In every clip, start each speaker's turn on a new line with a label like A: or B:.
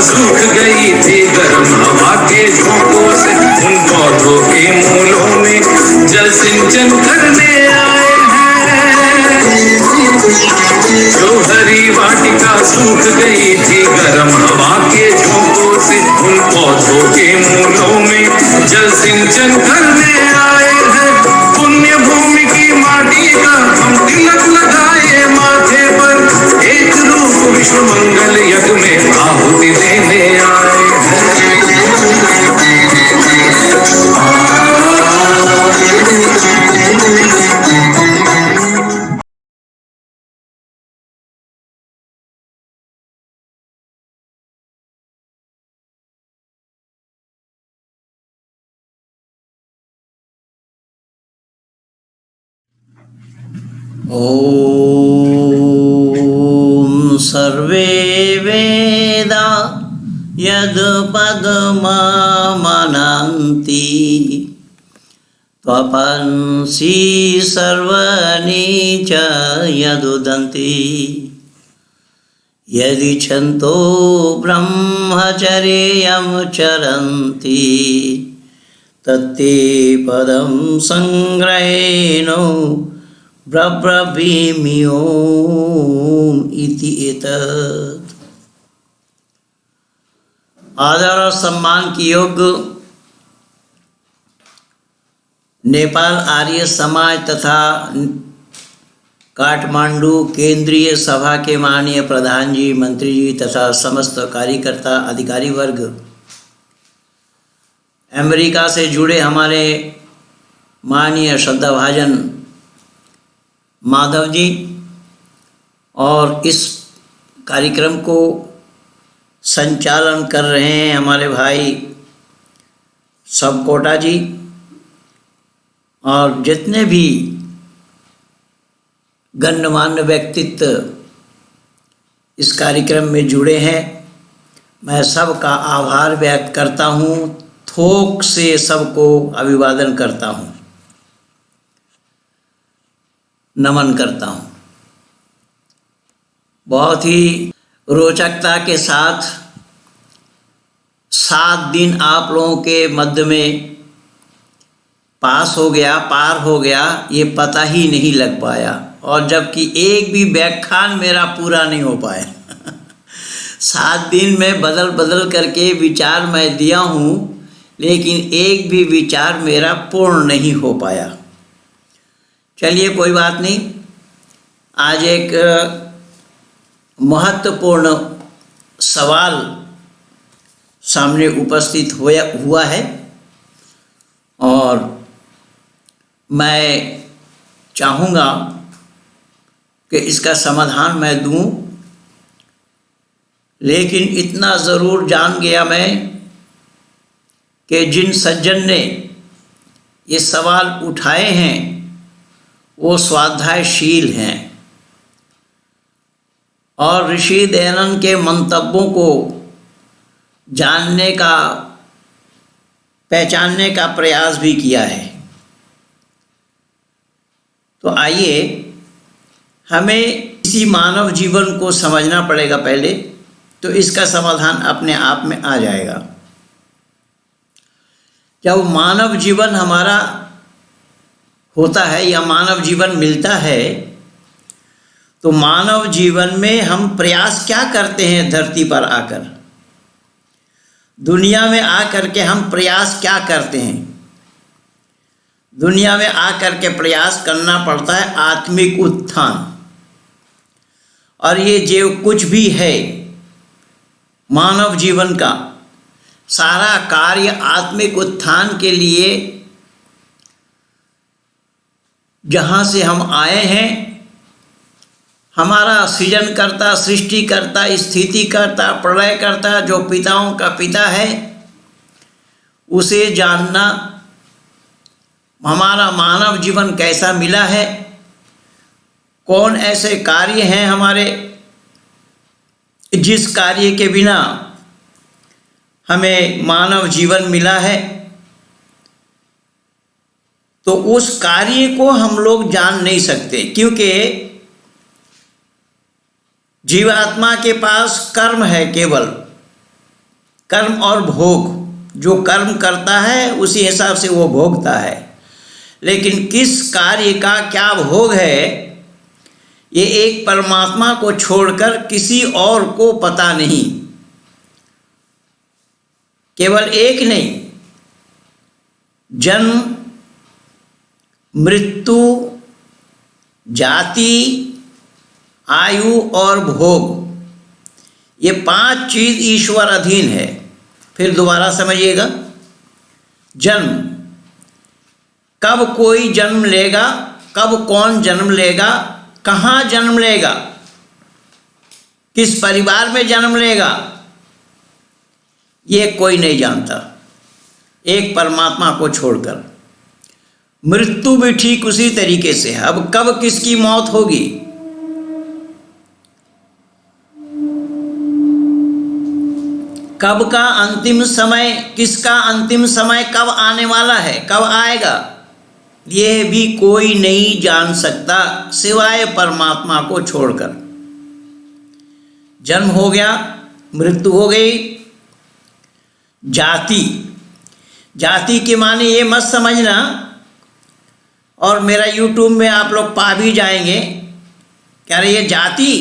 A: सूख गई थी गर्म हवा के झोंकों से। उन पौधों के मूलों में जल सिंचन करने आए हैं। जो हरी वाटिका सूख गई थी गर्म हवा के झोंकों से। उन पौधों के मूलों में जल सिंचन करने आए हैं। पुण्य भूमि की माटी का हम तिलक लगाए माथे पर। एक रूप विश्व मंगल यज्ञ में आहुति देने आए हैं।
B: ॐ सर्वे वेदा यद्पदमामनन्ति त्वपंसि सर्वाणि च यदुदन्ति यदिच्छन्तो ब्रह्मचर्यं चरन्ति तत्ते पदं संग्रहेणो ब्रब्रवीमि ओम इति एतत्। आदर और सम्मान की योग्य नेपाल आर्य समाज तथा काठमांडू केंद्रीय सभा के माननीय प्रधान जी, मंत्री जी तथा समस्त कार्यकर्ता अधिकारी वर्ग, अमेरिका से जुड़े हमारे माननीय श्रद्धाभाजन माधव जी और इस कार्यक्रम को संचालन कर रहे हैं हमारे भाई सबकोटा जी और जितने भी गण्यमान्य व्यक्तित्व इस कार्यक्रम में जुड़े हैं, मैं सबका आभार व्यक्त करता हूँ। थोक से सबको अभिवादन करता हूँ, नमन करता हूँ। बहुत ही रोचकता के साथ 7 दिन आप लोगों के मध्य में पार हो गया, ये पता ही नहीं लग पाया। और जबकि एक भी व्याख्यान मेरा पूरा नहीं हो पाया 7 दिन में बदल करके विचार मैं दिया हूँ, लेकिन एक भी विचार मेरा पूर्ण नहीं हो पाया। चलिए कोई बात नहीं, आज एक महत्वपूर्ण सवाल सामने उपस्थित हुआ है और मैं चाहूँगा कि इसका समाधान मैं दूँ, लेकिन इतना ज़रूर जान गया मैं कि जिन सज्जन ने ये सवाल उठाए हैं वो स्वाध्यायशील हैं और ऋषि दयानंद के मंतव्यों को जानने का, पहचानने का प्रयास भी किया है। तो आइए, हमें इसी मानव जीवन को समझना पड़ेगा पहले, तो इसका समाधान अपने आप में आ जाएगा। जब मानव जीवन हमारा होता है या मानव जीवन मिलता है, तो मानव जीवन में हम प्रयास क्या करते हैं? धरती पर आकर, दुनिया में आकर के हम प्रयास क्या करते हैं? दुनिया में आकर के प्रयास करना पड़ता है आत्मिक उत्थान। और ये जो कुछ भी है मानव जीवन का सारा कार्य आत्मिक उत्थान के लिए, जहाँ से हम आए हैं, हमारा सृजनकर्ता, सृष्टिकर्ता, स्थितिकर्ता, प्रलयकर्ता जो पिताओं का पिता है, उसे जानना, हमारा मानव जीवन कैसा मिला है, कौन ऐसे कार्य हैं हमारे जिस कार्य के बिना हमें मानव जीवन मिला है, तो उस कार्य को हम लोग जान नहीं सकते, क्योंकि जीवात्मा के पास कर्म है केवल, कर्म और भोग। जो कर्म करता है उसी हिसाब से वो भोगता है, लेकिन किस कार्य का क्या भोग है ये एक परमात्मा को छोड़कर किसी और को पता नहीं। केवल एक नहीं, जन्म, मृत्यु, जाति, आयु और भोग, ये 5 चीज ईश्वर अधीन है। फिर दोबारा समझिएगा। जन्म, कब कोई जन्म लेगा, कब कौन जन्म लेगा, कहाँ जन्म लेगा, किस परिवार में जन्म लेगा, ये कोई नहीं जानता एक परमात्मा को छोड़कर। मृत्यु भी ठीक उसी तरीके से है। अब कब किसकी मौत होगी, कब का अंतिम समय, किसका अंतिम समय कब आने वाला है, कब आएगा, यह भी कोई नहीं जान सकता सिवाय परमात्मा को छोड़कर। जन्म हो गया, मृत्यु हो गई। जाति, जाति के माने ये मत समझना, और मेरा यूट्यूब में आप लोग पा भी जाएंगे, कह रहे ये जाति,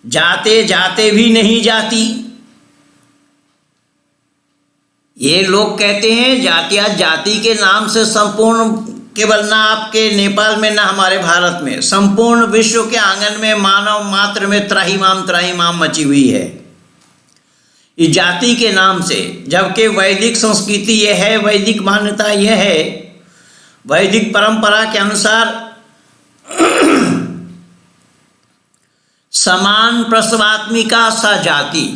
B: जाते जाते भी नहीं जाती। ये लोग कहते हैं जातियाँ, जाति के नाम से संपूर्ण, केवल ना आपके नेपाल में ना हमारे भारत में, संपूर्ण विश्व के आंगन में मानव मात्र में त्राहिमाम त्राहिमाम मची हुई है ये जाति के नाम से। जबकि वैदिक संस्कृति यह है, वैदिक मान्यता यह है, वैदिक परंपरा के अनुसार समान प्रसवात्मिका सा जाति,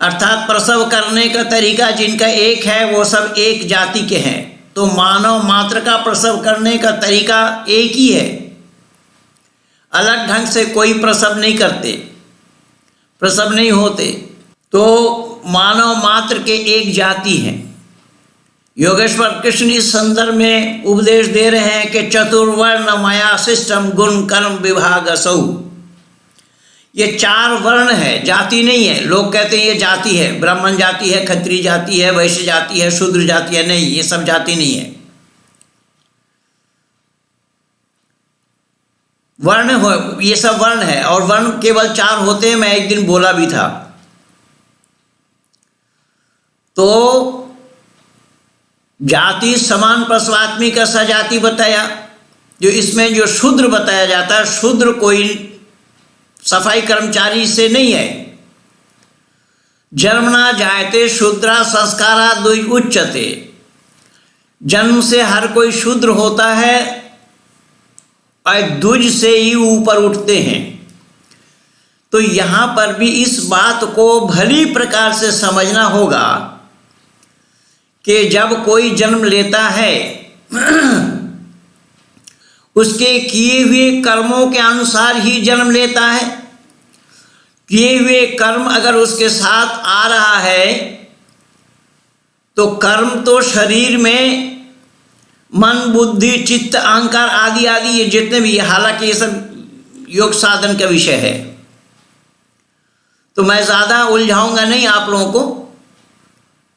B: अर्थात प्रसव करने का तरीका जिनका एक है वो सब एक जाति के हैं। तो मानव मात्र का प्रसव करने का तरीका एक ही है, अलग ढंग से कोई प्रसव नहीं करते, प्रसव नहीं होते। तो मानव मात्र के एक जाति हैं। योगेश्वर कृष्ण इस संदर्भ में उपदेश दे रहे हैं कि चतुर्वर्ण मया सिस्टम गुण कर्म विभाग असौ, ये 4 वर्ण है, जाति नहीं है। लोग कहते हैं ये जाति है, ब्राह्मण जाति है, क्षत्रिय जाति है, वैश्य जाति है, शूद्र जाति है। नहीं, ये सब जाति नहीं है, वर्ण हो, ये सब वर्ण है। और वर्ण केवल 4 होते हैं, मैं एक दिन बोला भी था। तो जाति समान प्रसवात्मी का सजाति बताया। जो इसमें जो शूद्र बताया जाता है, शूद्र कोई सफाई कर्मचारी से नहीं है। जन्मना जायते शूद्रा संस्कारा दुई उच्चते, जन्म से हर कोई शूद्र होता है और दुज से ही ऊपर उठते हैं। तो यहाँ पर भी इस बात को भली प्रकार से समझना होगा कि जब कोई जन्म लेता है उसके किए हुए कर्मों के अनुसार ही जन्म लेता है। किए हुए कर्म अगर उसके साथ आ रहा है तो कर्म तो शरीर में मन, बुद्धि, चित्त, अहंकार आदि आदि ये जितने भी, हालांकि ये सब योग साधन का विषय है, तो मैं ज़्यादा उलझाऊंगा नहीं आप लोगों को।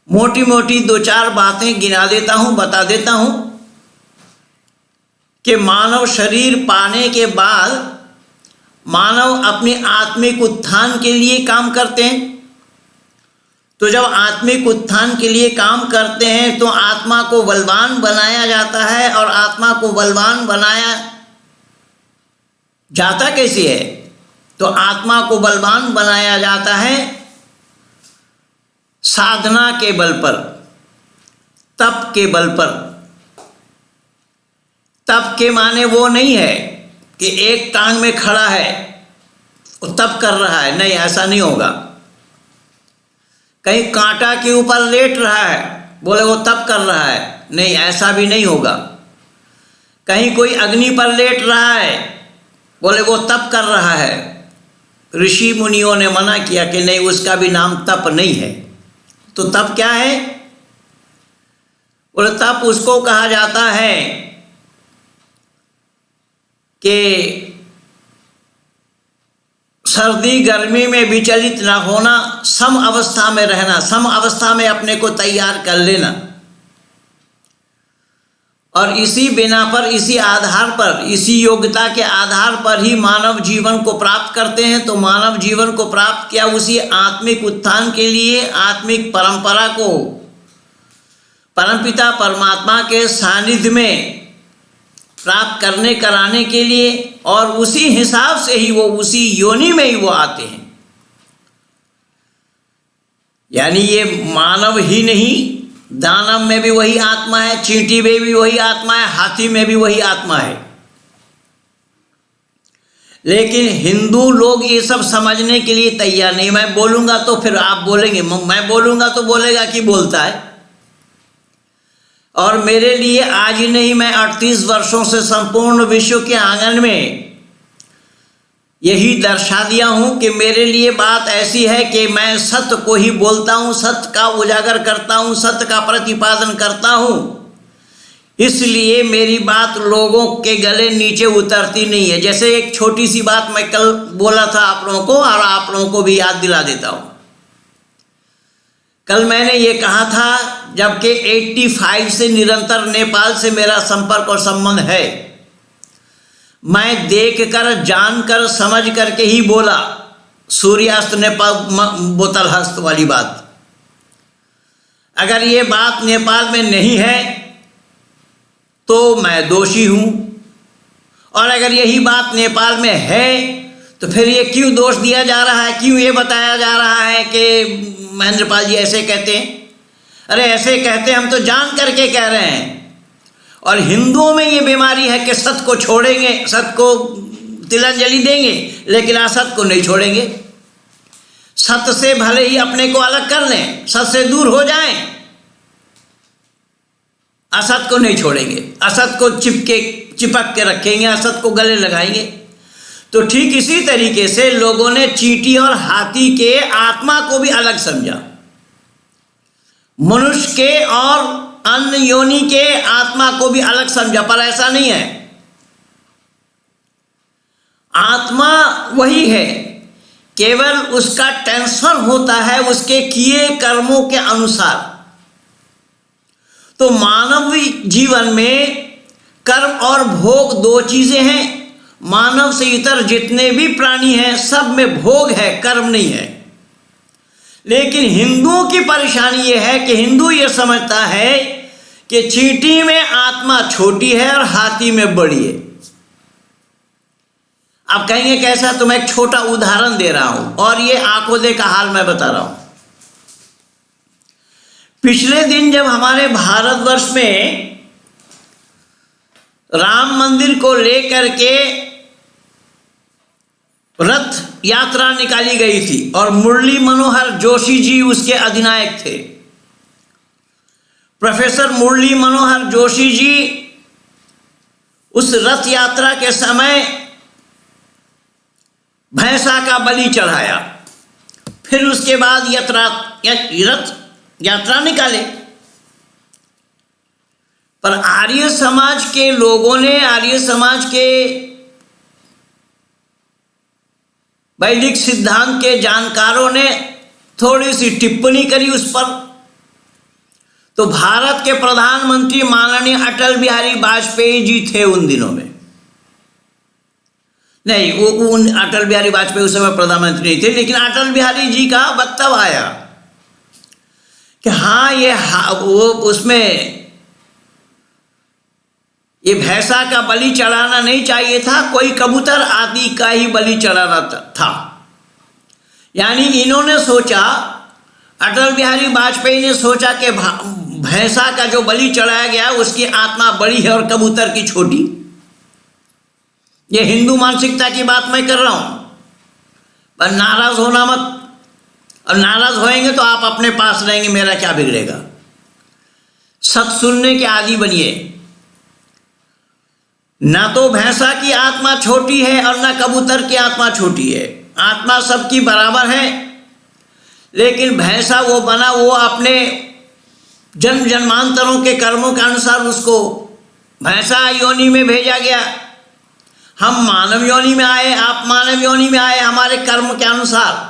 B: मोटी मोटी 2-4 बातें गिना देता हूँ, बता देता हूँ कि मानव शरीर पाने के बाद मानव अपने आत्मिक उत्थान के लिए काम करते हैं। तो जब आत्मिक उत्थान के लिए काम करते हैं तो आत्मा को बलवान बनाया जाता है। और आत्मा को बलवान बनाया जाता कैसे है? तो आत्मा को बलवान बनाया जाता है साधना के बल पर, तप के बल पर। तप के माने वो नहीं है कि एक टांग में खड़ा है वो तप कर रहा है, नहीं, ऐसा नहीं होगा। कहीं कांटा के ऊपर लेट रहा है, बोले वो तप कर रहा है, नहीं, ऐसा भी नहीं होगा। कहीं कोई अग्नि पर लेट रहा है, बोले वो तप कर रहा है। ऋषि मुनियों ने मना किया कि नहीं, उसका भी नाम तप नहीं है। तो तप क्या है? बोले तप उसको कहा जाता है कि सर्दी गर्मी में विचलित न होना, सम अवस्था में रहना, सम अवस्था में अपने को तैयार कर लेना। और इसी बिना पर, इसी आधार पर, इसी योग्यता के आधार पर ही मानव जीवन को प्राप्त करते हैं। तो मानव जीवन को प्राप्त किया उसी आत्मिक उत्थान के लिए, आत्मिक परंपरा को परमपिता परमात्मा के सानिध्य में प्राप्त करने कराने के लिए, और उसी हिसाब से ही वो, उसी योनि में ही वो आते हैं। यानी ये मानव ही नहीं, दानव में भी वही आत्मा है, चींटी में भी वही आत्मा है, हाथी में भी वही आत्मा है। लेकिन हिंदू लोग ये सब समझने के लिए तैयार नहीं। मैं बोलूंगा तो फिर आप बोलेंगे, मैं बोलूंगा तो बोलेगा कि बोलता है। और मेरे लिए आज ही नहीं, मैं 38 वर्षों से संपूर्ण विश्व के आंगन में यही दर्शा दिया हूं कि मेरे लिए बात ऐसी है कि मैं सत्य को ही बोलता हूं, सत्य का उजागर करता हूं, सत्य का प्रतिपादन करता हूं। इसलिए मेरी बात लोगों के गले नीचे उतरती नहीं है। जैसे एक छोटी सी बात मैं कल बोला था आप लोगों को, और आप लोगों को भी याद दिला देता हूं। कल मैंने ये कहा था, जबकि 85 से निरंतर नेपाल से मेरा संपर्क और संबंध है, मैं देखकर, जानकर, समझ करके ही बोला। सूर्यास्त नेपाल बोतल हस्त वाली बात, अगर ये बात नेपाल में नहीं है तो मैं दोषी हूं, और अगर यही बात नेपाल में है तो फिर ये क्यों दोष दिया जा रहा है, क्यों ये बताया जा रहा है कि महेंद्रपाल जी ऐसे कहते हैं। अरे ऐसे कहते हैं, हम तो जान करके कह रहे हैं। और हिंदुओं में ये बीमारी है कि सत्य को छोड़ेंगे, सत्य को तिलांजलि देंगे, लेकिन असत्य को नहीं छोड़ेंगे। सत्य से भले ही अपने को अलग कर लें, सत्य से दूर हो जाएं, असत्य को नहीं छोड़ेंगे, असत्य को चिपक के रखेंगे, असत्य को गले लगाएंगे। तो ठीक इसी तरीके से लोगों ने चींटी और हाथी के आत्मा को भी अलग समझा, मनुष्य के और अन्य योनि के आत्मा को भी अलग समझा। पर ऐसा नहीं है, आत्मा वही है, केवल उसका ट्रांसफर होता है उसके किए कर्मों के अनुसार। तो मानव जीवन में कर्म और भोग दो चीजें हैं। मानव से इतर जितने भी प्राणी हैं सब में भोग है, कर्म नहीं है। लेकिन हिंदुओं की परेशानी यह है कि हिंदू ये समझता है कि चींटी में आत्मा छोटी है और हाथी में बड़ी है। आप कहेंगे कैसा? तो मैं एक छोटा उदाहरण दे रहा हूं, और ये आंखों देखा हाल मैं बता रहा हूं। पिछले दिन जब हमारे भारतवर्ष में राम मंदिर को लेकर के रथ यात्रा निकाली गई थी और मुरली मनोहर जोशी जी उसके अधिनायक थे। प्रोफेसर मुरली मनोहर जोशी जी उस रथ यात्रा के समय भैंसा का बलि चढ़ाया, फिर उसके बाद रथ यात्रा निकाले। पर आर्य समाज के लोगों ने, आर्य समाज के वैदिक सिद्धांत के जानकारों ने थोड़ी सी टिप्पणी करी उस पर। तो भारत के प्रधानमंत्री माननीय अटल बिहारी वाजपेयी जी थे उन दिनों में, नहीं वो अटल बिहारी वाजपेयी उस समय प्रधानमंत्री नहीं थे, लेकिन अटल बिहारी जी का वक्तव्य आया कि हाँ वो उसमें ये भैंसा का बलि चढ़ाना नहीं चाहिए था, कोई कबूतर आदि का ही बलि चढ़ाना था। यानी इन्होंने सोचा, अटल बिहारी वाजपेयी ने सोचा कि भैंसा का जो बलि चढ़ाया गया उसकी आत्मा बड़ी है और कबूतर की छोटी। ये हिंदू मानसिकता की बात मैं कर रहा हूं, पर नाराज होना मत, और नाराज होएंगे तो आप अपने पास रहेंगे, मेरा क्या बिगड़ेगा। सत्य सुनने के आदी बनिए। ना तो भैंसा की आत्मा छोटी है और ना कबूतर की आत्मा छोटी है, आत्मा सबकी बराबर है। लेकिन भैंसा वो बना, वो अपने जन्म जन्मांतरों के कर्मों के अनुसार उसको भैंसा योनि में भेजा गया, हम मानव योनि में आए, आप मानव योनि में आए हमारे कर्म के अनुसार।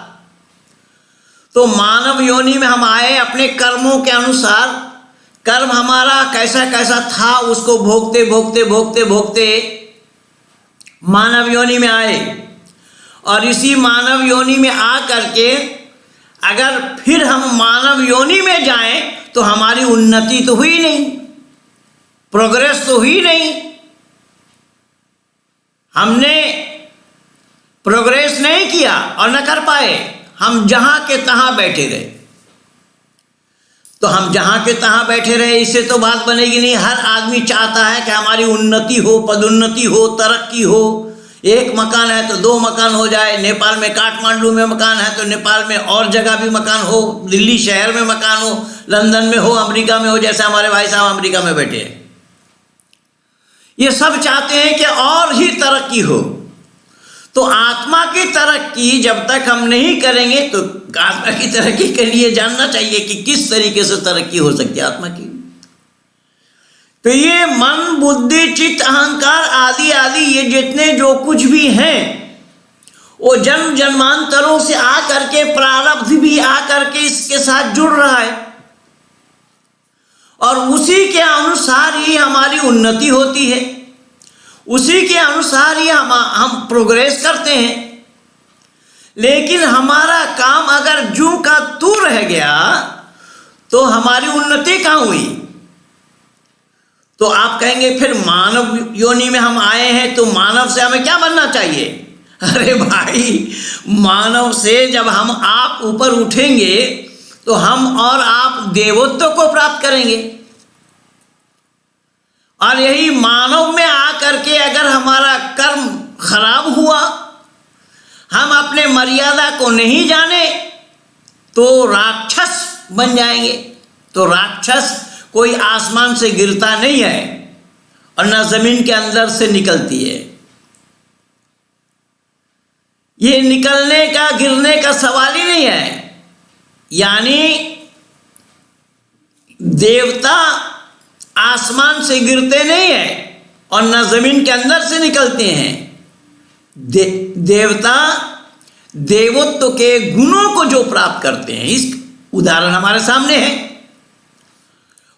B: तो मानव योनि में हम आए अपने कर्मों के अनुसार। कर्म हमारा कैसा कैसा था उसको भोगते भोगते भोगते भोगते मानव योनि में आए। और इसी मानव योनि में आ करके अगर फिर हम मानव योनि में जाएं तो हमारी उन्नति तो हुई नहीं, प्रोग्रेस तो हुई नहीं, हमने प्रोग्रेस नहीं किया और न कर पाए। हम जहां के तहां बैठे रहे। तो हम जहां के तहां बैठे रहे, इससे तो बात बनेगी नहीं। हर आदमी चाहता है कि हमारी उन्नति हो, पदोन्नति हो, तरक्की हो। एक मकान है तो 2 मकान हो जाए। नेपाल में काठमांडू में मकान है तो नेपाल में और जगह भी मकान हो, दिल्ली शहर में मकान हो, लंदन में हो, अमेरिका में हो, जैसे हमारे भाई साहब अमेरिका में बैठे हैं। ये सब चाहते हैं कि और ही तरक्की हो। तो आत्मा की तरक्की जब तक हम नहीं करेंगे, तो आत्मा की तरक्की के लिए जानना चाहिए कि किस तरीके से तरक्की हो सकती है आत्मा की। तो ये मन, बुद्धि, चित्त, अहंकार आदि आदि ये जितने जो कुछ भी हैं, वो जन्म जन्मांतरों से आ करके, प्रारब्ध भी आ करके इसके साथ जुड़ रहा है। और उसी के अनुसार ही हमारी उन्नति होती है, उसी के अनुसार ही हम प्रोग्रेस करते हैं। लेकिन हमारा काम अगर जूं का तू रह गया तो हमारी उन्नति कहाँ हुई? तो आप कहेंगे फिर मानव योनि में हम आए हैं तो मानव से हमें क्या बनना चाहिए? अरे भाई, मानव से जब हम आप ऊपर उठेंगे तो हम और आप देवत्व को प्राप्त करेंगे। और यही मानव में आकर के अगर हमारा कर्म खराब हुआ, हम अपने मर्यादा को नहीं जाने, तो राक्षस बन जाएंगे। तो राक्षस कोई आसमान से गिरता नहीं है और न जमीन के अंदर से निकलती है। ये निकलने का, गिरने का सवाल ही नहीं है। यानी देवता आसमान से गिरते नहीं है और न जमीन के अंदर से निकलते हैं। देवता देवत्व के गुणों को जो प्राप्त करते हैं, इस उदाहरण हमारे सामने है,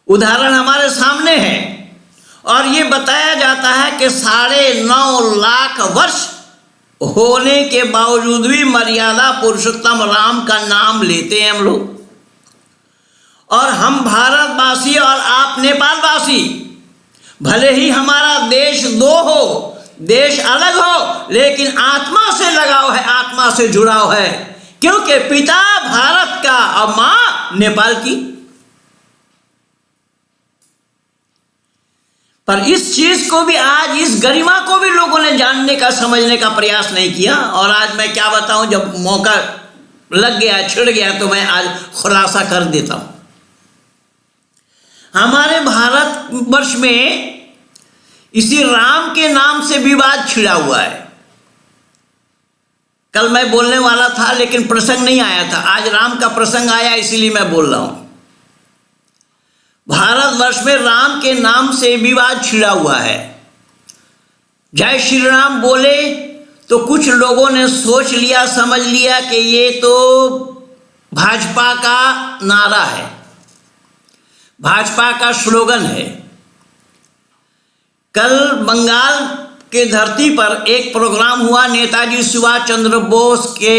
B: उदाहरण हमारे सामने है। और ये बताया जाता है कि 9.5 लाख वर्ष होने के बावजूद भी मर्यादा पुरुषोत्तम राम का नाम लेते हैं हम लोग। और हम भारतवासी और आप नेपालवासी, भले ही हमारा देश 2 हो, देश अलग हो, लेकिन आत्मा से लगाव है, आत्मा से जुड़ाव है। क्योंकि पिता भारत का और मां नेपाल की। पर इस चीज को भी, आज इस गरिमा को भी लोगों ने जानने का, समझने का प्रयास नहीं किया। और आज मैं क्या बताऊं, जब मौका लग गया, छिड़ गया, तो मैं आज खुलासा कर देता हूं। हमारे भारत वर्ष में इसी राम के नाम से विवाद छिड़ा हुआ है। कल मैं बोलने वाला था लेकिन प्रसंग नहीं आया था, आज राम का प्रसंग आया, इसीलिए मैं बोल रहा हूं। भारतवर्ष में राम के नाम से विवाद छिड़ा हुआ है। जय श्री राम बोले तो कुछ लोगों ने सोच लिया, समझ लिया कि ये तो भाजपा का नारा है, भाजपा का स्लोगन है। कल बंगाल के धरती पर एक प्रोग्राम हुआ नेताजी सुभाष चंद्र बोस के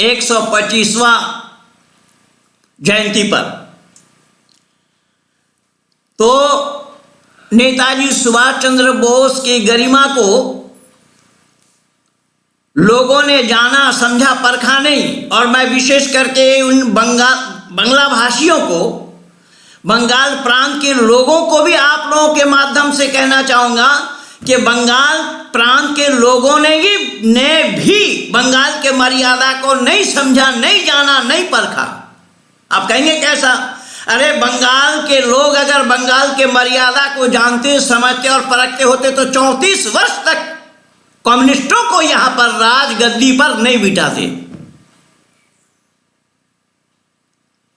B: 125वां जयंती पर। तो नेताजी सुभाष चंद्र बोस की गरिमा को लोगों ने जाना, समझा, परखा नहीं। और मैं विशेष करके उन बंगला भाषियों को, बंगाल प्रांत के लोगों को भी आप लोगों के माध्यम से कहना चाहूँगा कि बंगाल प्रांत के लोगों ने भी बंगाल के मर्यादा को नहीं समझा, नहीं जाना, नहीं परखा। आप कहेंगे कैसा? अरे बंगाल के लोग अगर बंगाल के मर्यादा को जानते, समझते और परखते होते तो 34 वर्ष तक कम्युनिस्टों को यहां पर राजगद्दी पर नहीं बिठाते,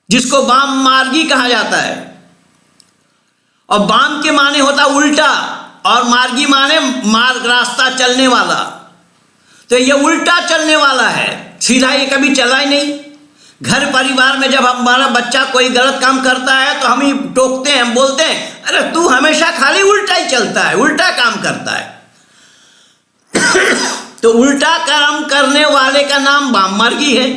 B: जिसको वाम मार्गी कहा जाता है। और वाम के माने होता उल्टा और मार्गी माने मार्ग, रास्ता चलने वाला। तो ये उल्टा चलने वाला है, सीधा ये कभी चला ही नहीं। घर परिवार में जब हमारा बच्चा कोई गलत काम करता है तो हम ही टोकते हैं, हम बोलते हैं अरे तू हमेशा खाली उल्टा ही चलता है, उल्टा काम करता है। तो उल्टा काम करने वाले का नाम वाममार्गी है।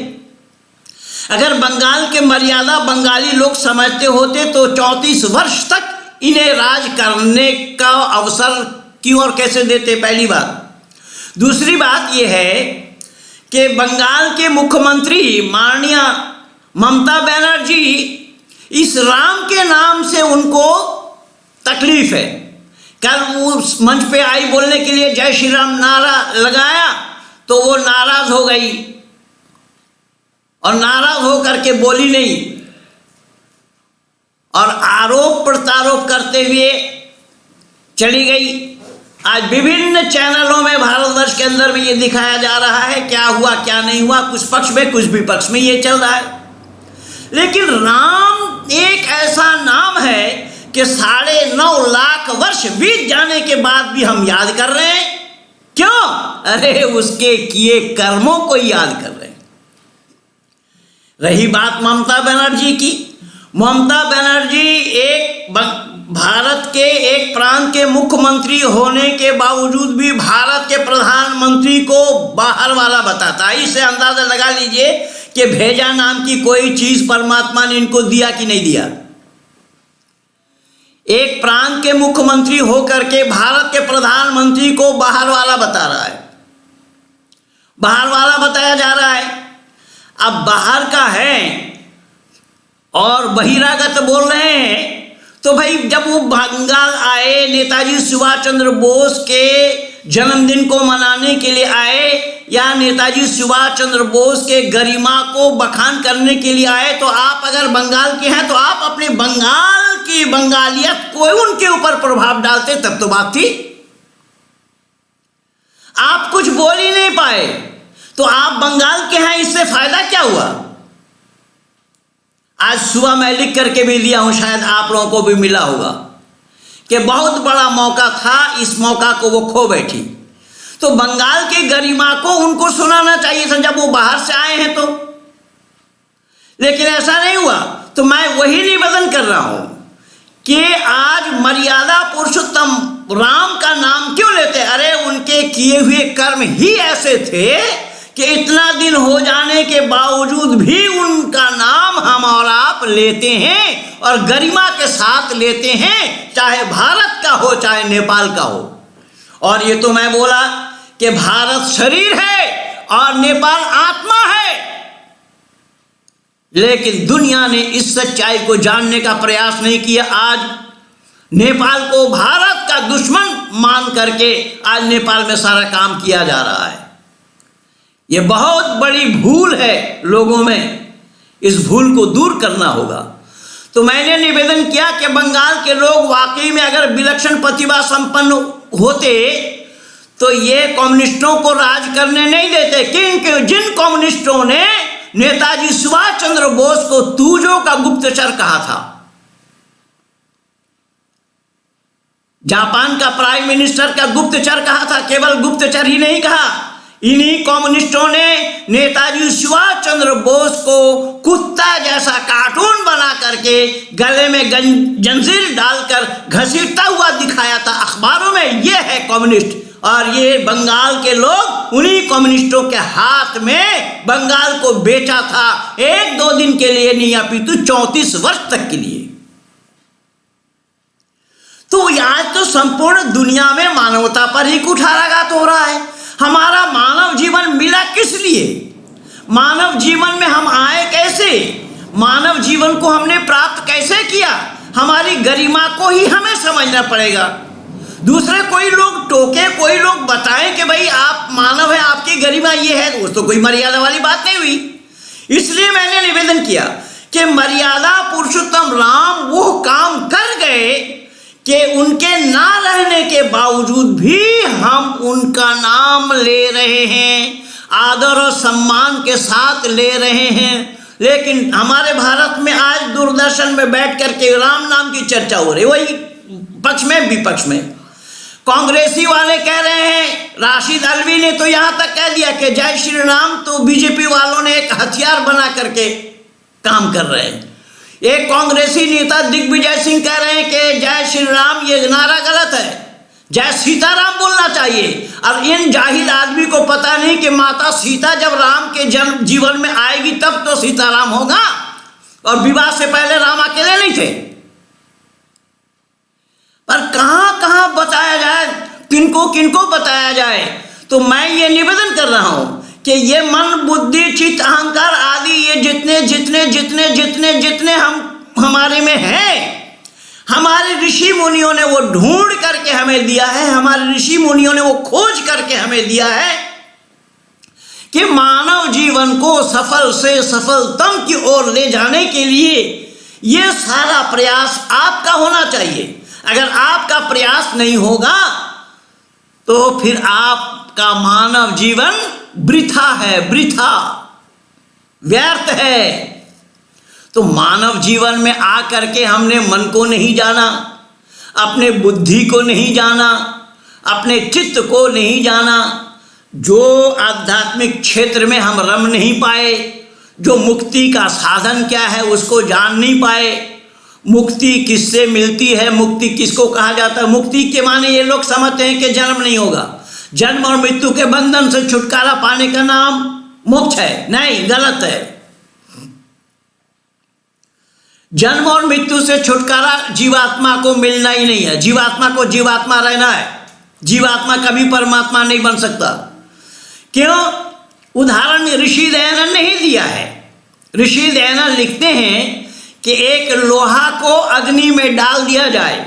B: अगर बंगाल के मर्यादा बंगाली लोग समझते होते तो 34 वर्ष तक इन्हें राज करने का अवसर क्यों और कैसे देते, पहली बात। दूसरी बात यह है कि बंगाल के मुख्यमंत्री माननीय ममता बनर्जी, इस राम के नाम से उनको तकलीफ है। कल उस मंच पे आई बोलने के लिए जय श्री राम नारा लगाया तो वो नाराज हो गई और नाराज हो करके बोली नहीं और आरोप प्रत्यारोप करते हुए चली गई। आज विभिन्न चैनलों में भारतवर्ष के अंदर में ये दिखाया जा रहा है क्या हुआ क्या नहीं हुआ, कुछ पक्ष में कुछ विपक्ष में ये चल रहा है। लेकिन राम एक ऐसा नाम है कि 9.5 लाख वर्ष बीत जाने के बाद भी हम याद कर रहे हैं। क्यों? अरे उसके किए कर्मों को याद कर रहे हैं। रही बात ममता बनर्जी की, ममता बनर्जी एक भारत के एक प्रांत के मुख्यमंत्री होने के बावजूद भी भारत के प्रधानमंत्री को बाहर वाला बताता है। इससे अंदाजा लगा लीजिए कि भेजा नाम की कोई चीज परमात्मा ने इनको दिया कि नहीं दिया। एक प्रांत के मुख्यमंत्री होकर के भारत के प्रधानमंत्री को बाहर वाला बता रहा है, बाहर वाला बताया जा रहा है। अब बाहर का है और बहिरागत बोल रहे हैं। तो भाई जब वो बंगाल आए, नेताजी सुभाष चंद्र बोस के जन्मदिन को मनाने के लिए आए या नेताजी सुभाष चंद्र बोस के गरिमा को बखान करने के लिए आए, तो आप अगर बंगाल के हैं तो आप अपने बंगाल की बंगालियत को उनके ऊपर प्रभाव डालते, तब तो बात थी। आप कुछ बोल ही नहीं पाए तो आप बंगाल के हैं, इससे फायदा क्या हुआ? आज सुबह मैं लिख करके भी दिया हूं, शायद आप लोगों को भी मिला होगा कि बहुत बड़ा मौका था, इस मौका को वो खो बैठी। तो बंगाल के गरिमा को उनको सुनाना चाहिए था जब वो बाहर से आए हैं तो, लेकिन ऐसा नहीं हुआ। तो मैं वही निवेदन कर रहा हूं कि आज मर्यादा पुरुषोत्तम राम का नाम क्यों लेते? अरे उनके किए हुए कर्म ही ऐसे थे कि इतना दिन हो जाने के बावजूद भी उनका नाम हम और आप लेते हैं और गरिमा के साथ लेते हैं, चाहे भारत का हो चाहे नेपाल का हो। और ये तो मैं बोला कि भारत शरीर है और नेपाल आत्मा है, लेकिन दुनिया ने इस सच्चाई को जानने का प्रयास नहीं किया। आज नेपाल को भारत का दुश्मन मान करके आज नेपाल में सारा काम किया जा रहा है। ये बहुत बड़ी भूल है लोगों में, इस भूल को दूर करना होगा। तो मैंने निवेदन किया कि बंगाल के लोग वाकई में अगर विलक्षण प्रतिभा संपन्न होते तो ये कम्युनिस्टों को राज करने नहीं देते। क्योंकि जिन कम्युनिस्टों ने नेताजी सुभाष चंद्र बोस को तूजों का गुप्तचर कहा था, जापान का प्राइम मिनिस्टर का गुप्तचर कहा था, केवल गुप्तचर ही नहीं कहा, इन्हीं कम्युनिस्टों ने नेताजी सुभाष चंद्र बोस को कुत्ता जैसा कार्टून बना करके गले में जंजीर डालकर घसीटता हुआ दिखाया था अखबारों में। ये है कम्युनिस्ट, और ये बंगाल के लोग उन्हीं कम्युनिस्टों के हाथ में बंगाल को बेचा था, 1-2 दिन के लिए नहीं अपितु 34 वर्ष तक के लिए। तो आज तो संपूर्ण दुनिया में मानवता पर ही कुठाराघात हो रहा है। हमारा मानव जीवन मिला किस लिए? मानव जीवन में हम आए कैसे? मानव जीवन को हमने प्राप्त कैसे किया? हमारी गरिमा को ही हमें समझना पड़ेगा। दूसरे कोई लोग टोके, कोई लोग बताएं कि भाई आप मानव हैं, आपकी गरिमा ये है, वो तो कोई मर्यादा वाली बात नहीं हुई। इसलिए मैंने निवेदन किया कि मर्यादा पुरुषोत्तम राम वो काम कर गए कि उनके ना रहने के बावजूद भी हम उनका नाम ले रहे हैं, आदर और सम्मान के साथ ले रहे हैं। लेकिन हमारे भारत में आज दूरदर्शन में बैठ करके राम नाम की चर्चा हो रही, वही पक्ष में विपक्ष में। कांग्रेसी वाले कह रहे हैं, राशिद अल्वी ने तो यहां तक कह दिया कि जय श्री राम तो बीजेपी वालों ने एक हथियार बना करके काम कर रहे हैं। एक कांग्रेसी नेता दिग्विजय सिंह कह रहे हैं कि जय श्री राम ये नारा गलत है, जय सीताराम बोलना चाहिए। और इन जाहिल आदमी को पता नहीं कि माता सीता जब राम के जन्म जीवन में आएगी तब तो सीताराम होगा, और विवाह से पहले राम अकेले नहीं थे। पर कहां कहां बताया जाए, किनको किनको बताया जाए। तो मैं ये निवेदन कर रहा हूं कि ये मन बुद्धि चित्त अहंकार आदि ये जितने जितने जितने जितने जितने हमारे में है, हमारे ऋषि मुनियों ने वो ढूंढ करके हमें दिया है, हमारे ऋषि मुनियों ने वो खोज करके हमें दिया है कि मानव जीवन को सफल से सफलतम की ओर ले जाने के लिए ये सारा प्रयास आपका होना चाहिए। अगर आपका प्रयास नहीं होगा तो फिर आपका मानव जीवन वृथा है, वृथा व्यर्थ है। तो मानव जीवन में आकर के हमने मन को नहीं जाना, अपने बुद्धि को नहीं जाना, अपने चित्त को नहीं जाना, जो आध्यात्मिक क्षेत्र में हम रम नहीं पाए, जो मुक्ति का साधन क्या है उसको जान नहीं पाए। मुक्ति किससे मिलती है, मुक्ति किसको कहा जाता है? मुक्ति के माने ये लोग समझते हैं कि जन्म नहीं होगा, जन्म और मृत्यु के बंधन से छुटकारा पाने का नाम मोक्ष है। नहीं, गलत है। जन्म और मृत्यु से छुटकारा जीवात्मा को मिलना ही नहीं है। जीवात्मा को जीवात्मा रहना है, जीवात्मा कभी परमात्मा नहीं बन सकता। क्यों? उदाहरण में ऋषि दयानंद ने ही दिया है। ऋषि दयानंद लिखते हैं कि एक लोहा को अग्नि में डाल दिया जाए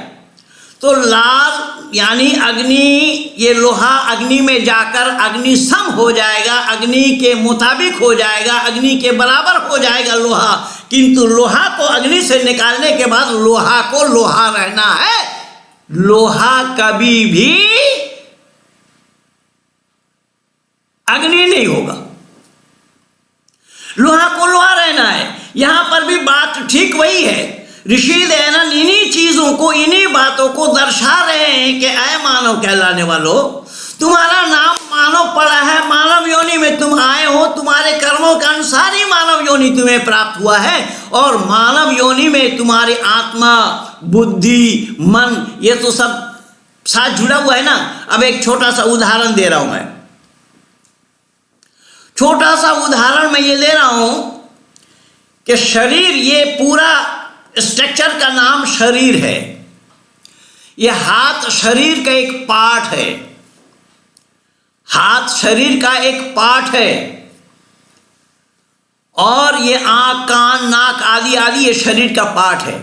B: तो लाल यानी अग्नि, ये लोहा अग्नि में जाकर अग्नि सम हो जाएगा, अग्नि के मुताबिक हो जाएगा, अग्नि के बराबर हो जाएगा लोहा। किंतु लोहा को अग्नि से निकालने के बाद लोहा को लोहा रहना है। लोहा कभी भी अग्नि नहीं होगा, लोहा को लोहा रहना है। यहां पर भी बात ठीक वही है। ऋषि दयानंद इन्हीं चीजों को, इन्हीं बातों को दर्शा रहे हैं कि ऐ मानव कहलाने वालों, तुम्हारा नाम मानव पड़ा है, मानव योनि में तुम आए हो, तुम्हारे कर्मों के अनुसार ही मानव योनि तुम्हें प्राप्त हुआ है, और मानव योनि में तुम्हारी आत्मा, बुद्धि, मन ये तो सब साथ जुड़ा हुआ है ना। अब एक छोटा सा उदाहरण दे रहा हूं मैं, छोटा सा उदाहरण मैं ये ले रहा हूं कि शरीर, ये पूरा स्ट्रक्चर का नाम शरीर है। ये हाथ शरीर का एक पार्ट है, हाथ शरीर का एक पार्ट है, और ये आंख, कान, नाक आदि आदि ये शरीर का पार्ट है।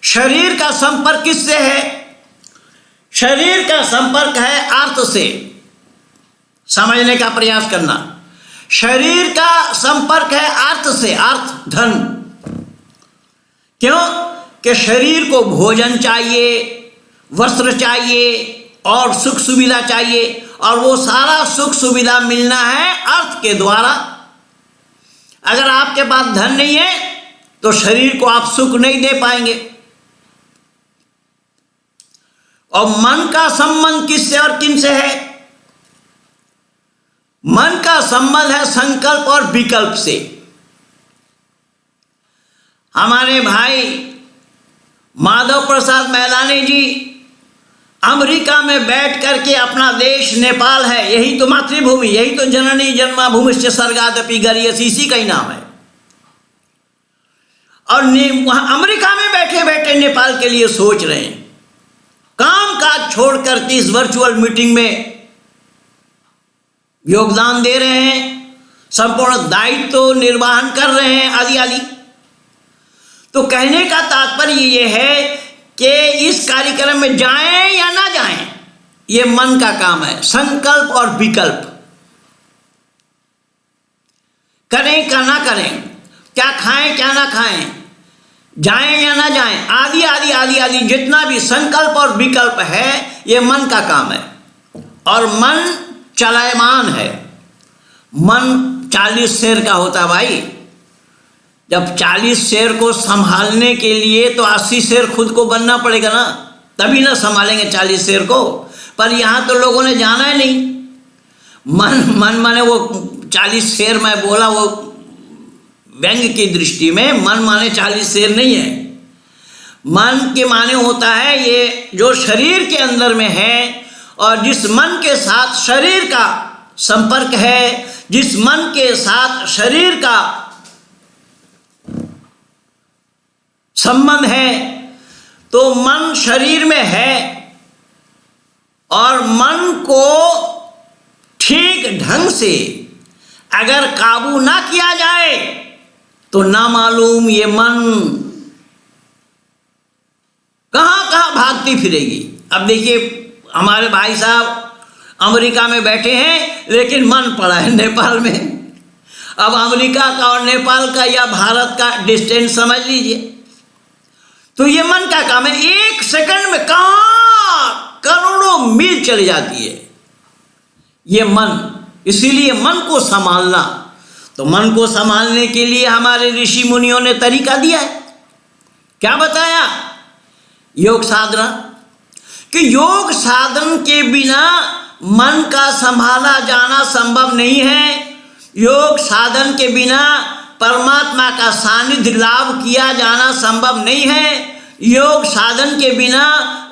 B: शरीर का संपर्क किससे है? शरीर का संपर्क है अर्थ से। समझने का प्रयास करना। शरीर का संपर्क है अर्थ से, अर्थ धन। क्यों? कि शरीर को भोजन चाहिए, वस्त्र चाहिए और सुख सुविधा चाहिए, और वो सारा सुख सुविधा मिलना है अर्थ के द्वारा। अगर आपके पास धन नहीं है तो शरीर को आप सुख नहीं दे पाएंगे। और मन का संबंध किससे और किन से है? मन का संबंध है संकल्प और विकल्प से। हमारे भाई माधव प्रसाद मैलानी जी अमेरिका में बैठ करके, अपना देश नेपाल है, यही तो मातृभूमि, यही तो जननी जन्माभूमिश्च स्वर्गादपि गरीयसी, इसी का ही नाम है। और वहां अमेरिका में बैठे बैठे नेपाल के लिए सोच रहे हैं, काम काज छोड़ करके इस वर्चुअल मीटिंग में योगदान दे रहे हैं, संपूर्ण दायित्व निर्वहन कर रहे हैं आदि आदि। तो कहने का तात्पर्य ये है कि इस कार्यक्रम में जाएं या ना जाएं, ये मन का काम है। संकल्प और विकल्प, करें क्या ना करें, क्या खाएं क्या ना खाएं, जाएं या ना जाएं, आदि आदि आदि आदि जितना भी संकल्प और विकल्प है ये मन का काम है। और मन चलायमान है। मन 40 शेर का होता है भाई। जब 40 शेर को संभालने के लिए तो 80 शेर खुद को बनना पड़ेगा ना, तभी ना संभालेंगे 40 शेर को। पर यहाँ तो लोगों ने जाना ही नहीं। मन माने वो 40 शेर मैं बोला, वो व्यंग की दृष्टि में मन माने 40 शेर नहीं है। मन के माने होता है ये जो शरीर के अंदर में है, और जिस मन के साथ शरीर का संपर्क है, जिस मन के साथ शरीर का संबंध है, तो मन शरीर में है, और मन को ठीक ढंग से अगर काबू ना किया जाए तो ना मालूम ये मन कहाँ कहाँ भागती फिरेगी। अब देखिए, हमारे भाई साहब अमेरिका में बैठे हैं, लेकिन मन पड़ा है नेपाल में। अब अमेरिका का और नेपाल का या भारत का डिस्टेंस समझ लीजिए। तो ये मन का काम है, 1 सेकंड में कहाँ करोड़ों मील चली जाती है ये मन। इसीलिए मन को संभालना, तो मन को संभालने के लिए हमारे ऋषि मुनियों ने तरीका दिया है। क्या बताया? योग साधना, कि योग साधन के बिना मन का संभाला जाना संभव नहीं है। योग साधन के बिना परमात्मा का सानिध्य लाभ किया जाना संभव नहीं है। योग साधन के बिना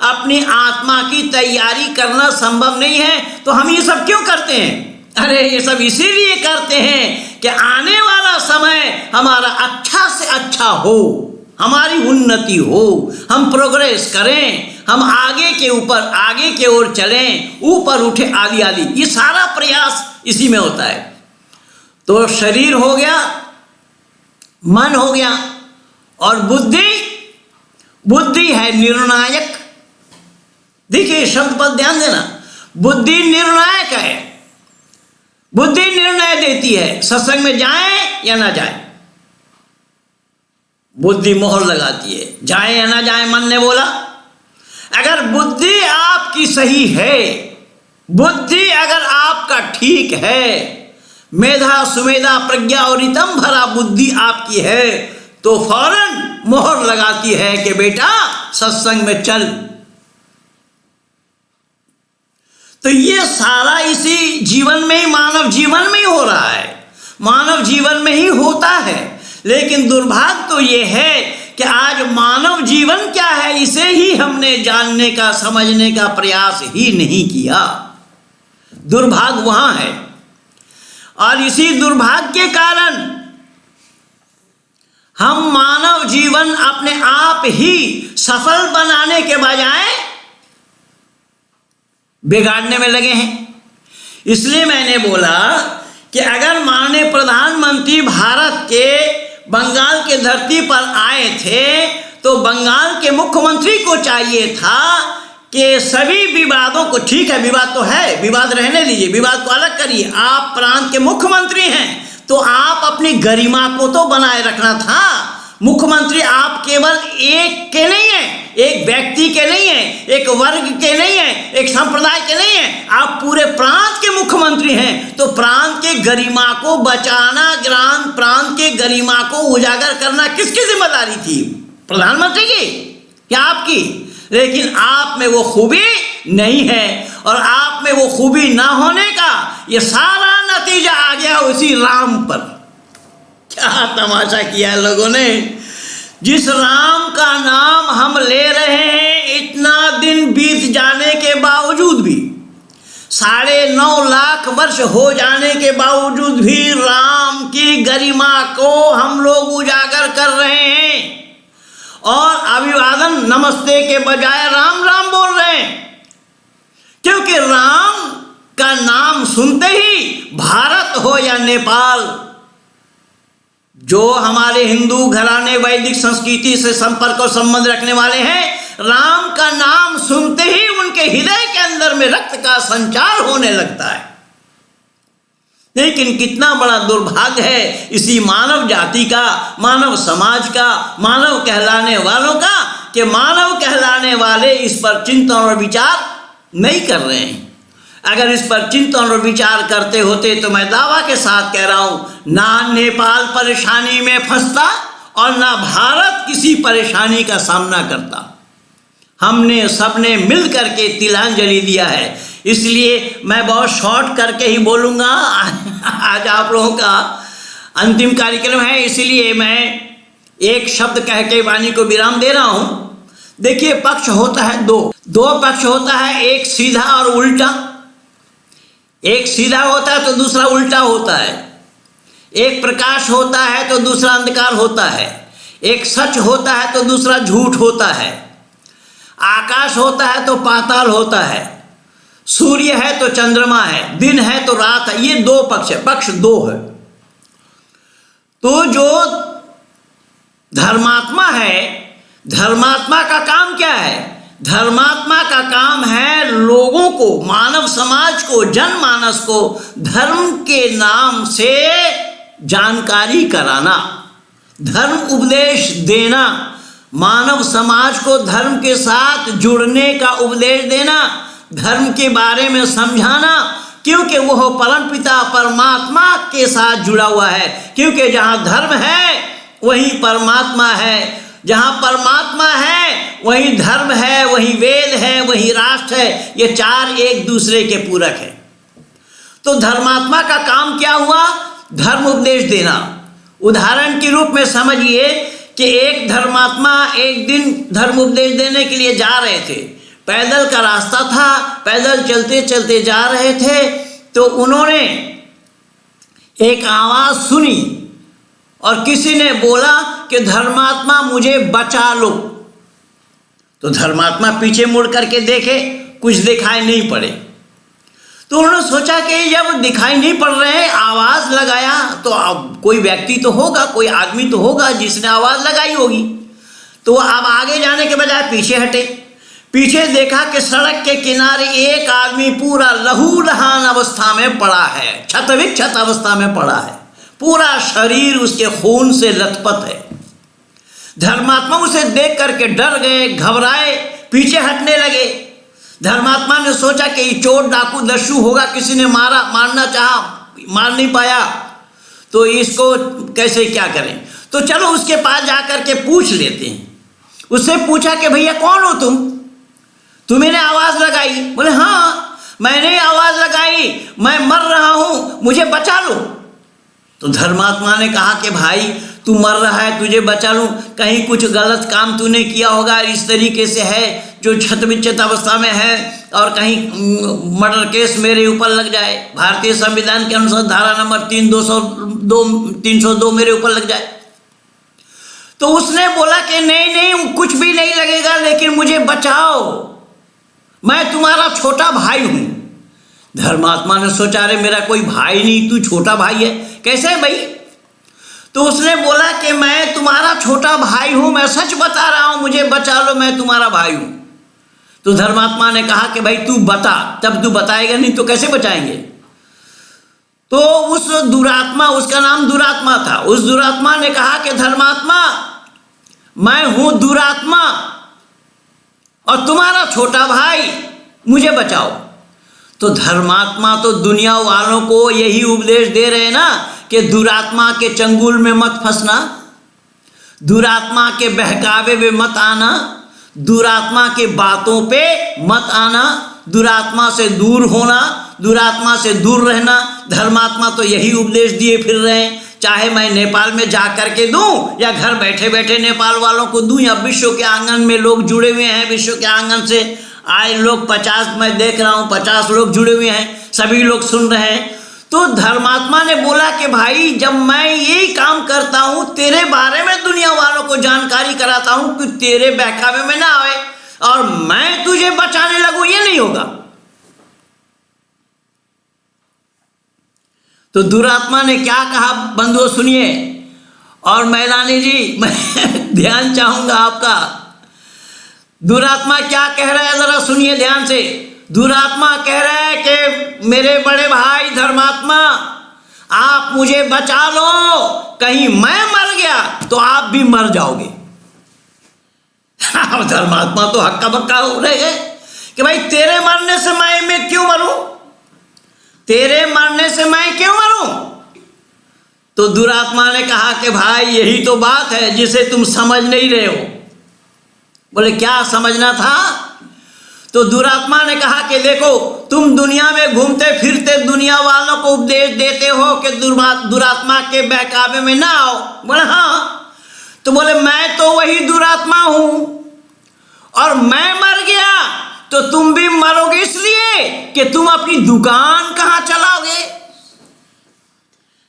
B: अपनी आत्मा की तैयारी करना संभव नहीं है। तो हम ये सब क्यों करते हैं? अरे ये सब इसीलिए करते हैं कि आने वाला समय हमारा अच्छा से अच्छा हो, हमारी उन्नति हो, हम प्रोग्रेस करें, हम आगे के ऊपर आगे की ओर चलें, ऊपर उठे, आदि आदि। ये सारा प्रयास इसी में होता है। तो शरीर हो गया, मन हो गया, और बुद्धि है निर्णायक। देखिए शब्द पर ध्यान देना, बुद्धि निर्णायक है। बुद्धि निर्णय देती है सत्संग में जाए या ना जाए। बुद्धि मोहर लगाती है, जाए या ना जाए। मन ने बोला, अगर बुद्धि आपकी सही है, बुद्धि अगर आपका ठीक है, मेधा सुमेधा प्रज्ञा और रितम भरा बुद्धि आपकी है, तो फौरन मोहर लगाती है कि बेटा सत्संग में चल। तो ये सारा इसी जीवन में ही, मानव जीवन में ही हो रहा है, मानव जीवन में ही होता है। लेकिन दुर्भाग्य तो ये है कि आज मानव जीवन क्या है इसे ही हमने जानने का, समझने का प्रयास ही नहीं किया। दुर्भाग्य वहां है, और इसी दुर्भाग्य के कारण हम मानव जीवन अपने आप ही सफल बनाने के बजाय बिगाड़ने में लगे हैं। इसलिए मैंने बोला कि अगर माननीय प्रधानमंत्री भारत के बंगाल के धरती पर आए थे, तो बंगाल के मुख्यमंत्री को चाहिए था कि सभी विवादों को, ठीक है विवाद तो है, विवाद रहने दीजिए, विवाद को अलग करिए, आप प्रांत के मुख्यमंत्री हैं तो आप अपनी गरिमा को तो बनाए रखना था। मुख्यमंत्री आप केवल एक के नहीं है, एक व्यक्ति के नहीं है, एक वर्ग के नहीं है, एक संप्रदाय के नहीं है, आप पूरे प्रांत के मुख्यमंत्री हैं। तो प्रांत के गरिमा को बचाना, प्रांत के गरिमा को उजागर करना किसकी जिम्मेदारी थी? प्रधानमंत्री की या आपकी? लेकिन आप में वो खूबी नहीं है, और आप में वो खूबी ना होने का ये सारा नतीजा आ गया उसी राम पर। क्या तमाशा किया है लोगों ने। जिस राम का नाम हम ले रहे हैं, इतना दिन बीत जाने के बावजूद भी, 9.5 लाख वर्ष हो जाने के बावजूद भी राम की गरिमा को हम लोग उजागर कर रहे हैं, और अभिवादन नमस्ते के बजाय राम राम बोल रहे हैं। क्योंकि राम का नाम सुनते ही भारत हो या नेपाल, जो हमारे हिंदू घराने वैदिक संस्कृति से संपर्क और संबंध रखने वाले हैं, राम का नाम सुनते ही उनके हृदय के अंदर में रक्त का संचार होने लगता है। लेकिन कितना बड़ा दुर्भाग्य है इसी मानव जाति का, मानव समाज का, मानव कहलाने वालों का, कि मानव कहलाने वाले इस पर चिंतन और विचार नहीं कर रहे हैं। अगर इस पर चिंतन और विचार करते होते तो मैं दावा के साथ कह रहा हूं, ना नेपाल परेशानी में फंसता और ना भारत किसी परेशानी का सामना करता। हमने सबने मिल करके तिलांजलि दिया है। इसलिए मैं बहुत शॉर्ट करके ही बोलूँगा। आज आप लोगों का अंतिम कार्यक्रम है, इसलिए मैं एक शब्द कह के वाणी को विराम दे रहा हूँ। देखिए, पक्ष होता है दो पक्ष होता है, एक सीधा और उल्टा। एक सीधा होता है तो दूसरा उल्टा होता है। एक प्रकाश होता है तो दूसरा अंधकार होता है। एक सच होता है तो दूसरा झूठ होता है। आकाश होता है तो पाताल होता है। सूर्य है तो चंद्रमा है, दिन है तो रात है। ये दो पक्ष है, पक्ष दो है। तो जो धर्मात्मा है, धर्मात्मा का काम क्या है? धर्मात्मा का काम है लोगों को, मानव समाज को, जनमानस को धर्म के नाम से जानकारी कराना, धर्म उपदेश देना, मानव समाज को धर्म के साथ जुड़ने का उपदेश देना, धर्म के बारे में समझाना, क्योंकि वह परमपिता परमात्मा के साथ जुड़ा हुआ है। क्योंकि जहाँ धर्म है वहीं परमात्मा है, जहाँ परमात्मा है वहीं धर्म है, वहीं वेद है, वहीं राष्ट्र है। ये चार एक दूसरे के पूरक है। तो धर्मात्मा का काम क्या हुआ? धर्म उपदेश देना। उदाहरण के रूप में समझिए कि एक धर्मात्मा एक दिन धर्म उपदेश देने के लिए जा रहे थे। पैदल का रास्ता था, पैदल चलते चलते जा रहे थे, तो उन्होंने एक आवाज़ सुनी और किसी ने बोला कि धर्मात्मा मुझे बचा लो। तो धर्मात्मा पीछे मुड़ करके देखे, कुछ दिखाई नहीं पड़े। तो उन्होंने सोचा कि जब दिखाई नहीं पड़ रहे हैं, आवाज़ लगाया तो अब कोई व्यक्ति तो होगा, कोई आदमी तो होगा जिसने आवाज़ लगाई होगी। तो अब आगे जाने के बजाय पीछे हटे। पीछे देखा कि सड़क के किनारे एक आदमी पूरा लहूलुहान अवस्था में पड़ा है, क्षत अवस्था में पड़ा है, पूरा शरीर उसके खून से लथपथ है। धर्मात्मा उसे देख करके डर गए, घबराए, पीछे हटने लगे। धर्मात्मा ने सोचा कि चोर डाकू दस्यु होगा, किसी ने मारना चाहा, मार नहीं पाया, तो इसको कैसे क्या करें। तो चलो उसके पास जाकर के पूछ लेते हैं। उससे पूछा कि भैया कौन हो तुम्हें आवाज़ लगाई? बोले हाँ मैंने आवाज़ लगाई, मैं मर रहा हूँ, मुझे बचा लो। तो धर्मात्मा ने कहा कि भाई तू मर रहा है, तुझे बचा लूँ, कहीं कुछ गलत काम तूने किया होगा, इस तरीके से है जो क्षत अवस्था में है, और कहीं मर्डर केस मेरे ऊपर लग जाए, भारतीय संविधान के अनुसार धारा नंबर 302 मेरे ऊपर लग जाए। तो उसने बोला कि नहीं कुछ भी नहीं लगेगा, लेकिन मुझे बचाओ, मैं तुम्हारा छोटा भाई हूं। धर्मात्मा ने सोचा अरे मेरा कोई भाई नहीं, तू छोटा भाई है, कैसे भाई? तो उसने बोला कि मैं तुम्हारा छोटा भाई हूं, मैं सच बता रहा हूं, मुझे बचा लो, मैं तुम्हारा भाई हूं। तो धर्मात्मा ने कहा कि भाई तू बता, तब तू बताएगा, नहीं तो कैसे बचाएंगे। तो उस दुरात्मा, उसका नाम दुरात्मा था, उस दुरात्मा ने कहा कि धर्मात्मा मैं हूं दुरात्मा और तुम्हारा छोटा भाई, मुझे बचाओ। तो धर्मात्मा तो दुनिया वालों को यही उपदेश दे रहे हैं ना कि दुरात्मा के चंगुल में मत फंसना, दुरात्मा के बहकावे में मत आना, दुरात्मा के बातों पे मत आना, दुरात्मा से दूर होना, दुरात्मा से दूर रहना। धर्मात्मा तो यही उपदेश दिए फिर रहे हैं, चाहे मैं नेपाल में जा कर के दूं या घर बैठे बैठे नेपाल वालों को दूं, या विश्व के आंगन में लोग जुड़े हुए हैं, विश्व के आंगन से आए लोग 50, मैं देख रहा हूं 50 लोग जुड़े हुए हैं, सभी लोग सुन रहे हैं। तो धर्मात्मा ने बोला कि भाई जब मैं यही काम करता हूं, तेरे बारे में दुनिया वालों को जानकारी कराता हूं कि तेरे बहकावे में ना आए और मैं तुझे बचाने लगूं, ये नहीं होगा। तो दुरात्मा ने क्या कहा बंधुओं सुनिए, और मैदानी जी मैं ध्यान चाहूंगा आपका। दुरात्मा क्या कह रहा है जरा सुनिए ध्यान से। दुरात्मा कह रहा है कि मेरे बड़े भाई धर्मात्मा आप मुझे बचा लो, कहीं मैं मर गया तो आप भी मर जाओगे। धर्मात्मा तो हक्का बक्का हो रहे हैं कि भाई तेरे मरने से मैं क्यों मरूं, तेरे मरने से मैं क्यों मरूं। तो दुरात्मा ने कहा कि भाई यही तो बात है जिसे तुम समझ नहीं रहे हो। बोले क्या समझना था? तो दुरात्मा ने कहा कि देखो, तुम दुनिया में घूमते फिरते दुनिया वालों को उपदेश देते हो कि दुरात्मा के बहकावे में ना आओ। बोले हाँ। तो बोले मैं तो वही दुरात्मा हूं, और मैं मर गया तो तुम भी मरोगे, इसलिए कि तुम अपनी दुकान कहां चलाओगे।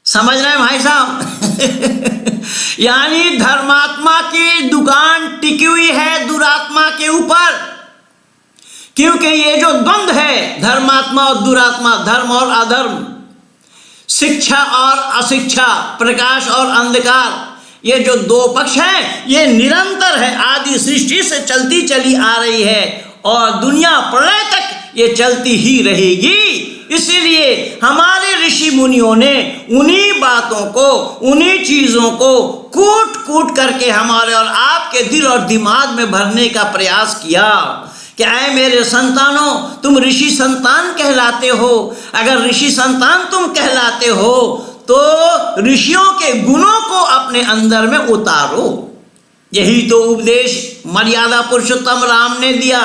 B: समझ रहे हैं भाई साहब? यानी धर्मात्मा की दुकान टिकी हुई है दुरात्मा के ऊपर, क्योंकि ये जो द्वंद्व है धर्मात्मा और दुरात्मा, धर्म और अधर्म, शिक्षा और अशिक्षा, प्रकाश और अंधकार, ये जो दो पक्ष हैं ये निरंतर है, आदि सृष्टि से चलती चली आ रही है और दुनिया प्रलय तक ये चलती ही रहेगी। इसीलिए हमारे ऋषि मुनियों ने उन्हीं बातों को, उन्हीं चीजों को कूट कूट करके हमारे और आपके दिल और दिमाग में भरने का प्रयास किया कि ऐ मेरे संतानों, तुम ऋषि संतान कहलाते हो। अगर ऋषि संतान तुम कहलाते हो तो ऋषियों के गुणों को अपने अंदर में उतारो। यही तो उपदेश मर्यादा पुरुषोत्तम राम ने दिया,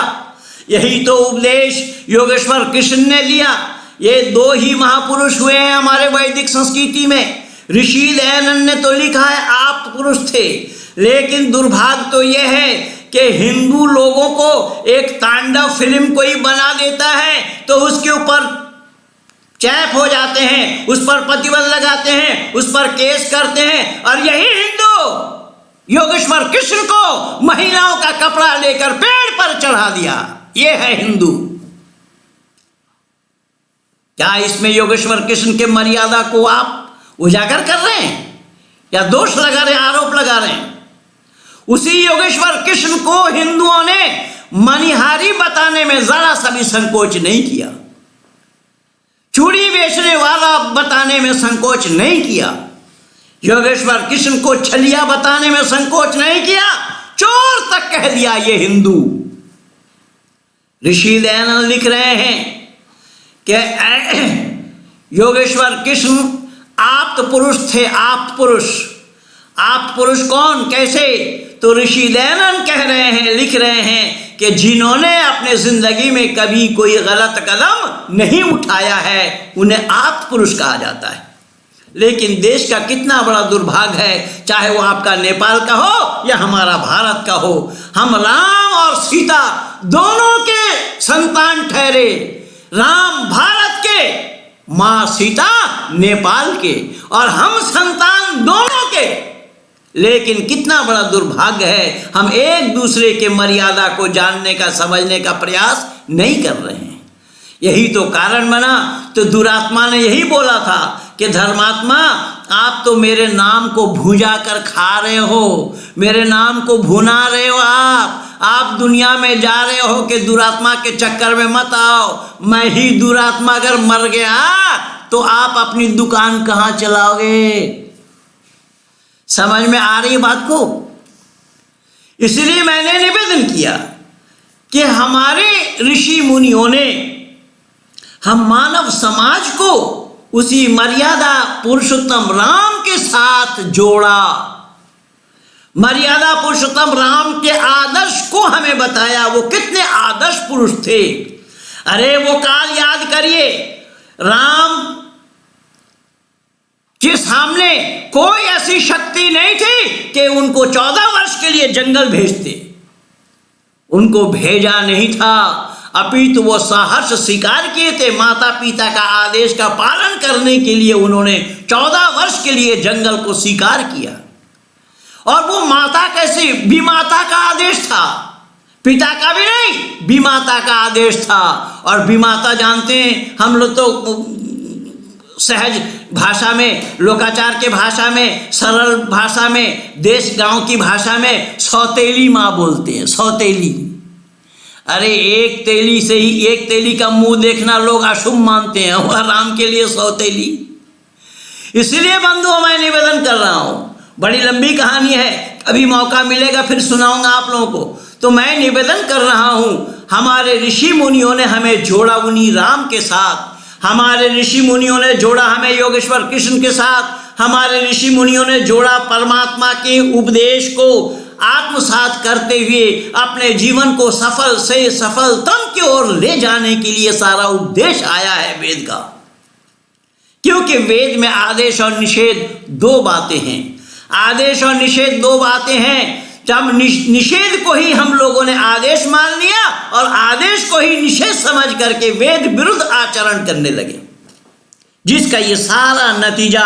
B: यही तो उपदेश योगेश्वर कृष्ण ने दिया। ये दो ही महापुरुष हुए हैं हमारे वैदिक संस्कृति में। ऋषि दयानंद ने तो लिखा है आप पुरुष थे, लेकिन दुर्भाग्य तो यह है कि हिंदू लोगों को एक तांडव फिल्म कोई बना देता है तो उसके ऊपर चैप हो जाते हैं, उस पर प्रतिबंध लगाते हैं, उस पर केस करते हैं। और यही हिंदू योगेश्वर कृष्ण को महिलाओं का कपड़ा लेकर पेड़ पर चढ़ा दिया। ये है हिंदू। क्या इसमें योगेश्वर कृष्ण के मर्यादा को आप उजागर कर रहे हैं या दोष लगा रहे हैं, आरोप लगा रहे हैं? उसी योगेश्वर कृष्ण को हिंदुओं ने मनिहारी बताने में जरा सा भी संकोच नहीं किया, चूड़ी बेचने वाला बताने में संकोच नहीं किया, योगेश्वर कृष्ण को छलिया बताने में संकोच नहीं किया, चोर तक कह दिया ये हिंदू। ऋषि दयानंद लिख रहे हैं कि योगेश्वर कृष्ण आप्त पुरुष थे। आप्त पुरुष, आप्त पुरुष कौन, कैसे? तो ऋषि दयानंद कह रहे हैं, लिख रहे हैं कि जिन्होंने अपने जिंदगी में कभी कोई गलत कदम नहीं उठाया है उन्हें आप्त पुरुष कहा जाता है। लेकिन देश का कितना बड़ा दुर्भाग्य है, चाहे वो आपका नेपाल का हो या हमारा भारत का हो, हम राम और सीता दोनों के संतान ठहरे। राम भारत के, मां सीता नेपाल के, और हम संतान दोनों के। लेकिन कितना बड़ा दुर्भाग्य है, हम एक दूसरे के मर्यादा को जानने का, समझने का प्रयास नहीं कर रहे हैं। यही तो कारण बना। तो दुरात्मा ने यही बोला था कि धर्मात्मा, आप तो मेरे नाम को भूजा कर खा रहे हो, मेरे नाम को भुना रहे हो। आप दुनिया में जा रहे हो कि दुरात्मा के चक्कर में मत आओ। मैं ही दुरात्मा अगर मर गया तो आप अपनी दुकान कहां चलाओगे? समझ में आ रही बात को? इसलिए मैंने निवेदन किया कि हमारे ऋषि मुनियों ने हम मानव समाज को उसी मर्यादा पुरुषोत्तम राम के साथ जोड़ा। मर्यादा पुरुषोत्तम राम के आदर्श को हमें बताया। वो कितने आदर्श पुरुष थे। अरे वो काल याद करिए, राम के सामने कोई ऐसी शक्ति नहीं थी कि उनको 14 वर्ष के लिए जंगल भेजते। उनको भेजा नहीं था, अपितु वो सहर्ष स्वीकार किए थे। माता पिता का आदेश का पालन करने के लिए उन्होंने 14 वर्ष के लिए जंगल को स्वीकार किया। और वो माता कैसी, विमाता का आदेश था, पिता का भी नहीं, विमाता का आदेश था। और विमाता जानते हैं हम लोग तो सहज भाषा में, लोकाचार के भाषा में, सरल भाषा में, देश गांव की भाषा में सौतेली माँ बोलते हैं। सौतेली, अरे एक तेली से ही, एक तेली का मुंह देखना लोग अशुभ मानते हैं, वह राम के लिए सौतेली। इसलिए बंधुओं मैं निवेदन कर रहा हूं, बड़ी लंबी कहानी है, कभी मौका मिलेगा फिर सुनाऊंगा आप लोगों को। तो मैं निवेदन कर रहा हूं, हमारे ऋषि मुनियों ने हमें जोड़ा उन्हीं राम के साथ। हमारे ऋषि मुनियों ने जोड़ा हमें योगेश्वर कृष्ण के साथ। हमारे ऋषि मुनियों ने जोड़ा परमात्मा के उपदेश को आत्मसात करते हुए अपने जीवन को सफल से सफलतम की ओर ले जाने के लिए सारा उपदेश आया है वेद का। क्योंकि वेद में आदेश और निषेध दो बातें हैं। आदेश और निषेध दो बातें हैं। जब निषेध को ही हम लोगों ने आदेश मान लिया और आदेश को ही निषेध समझ करके वेद विरुद्ध आचरण करने लगे, जिसका ये सारा नतीजा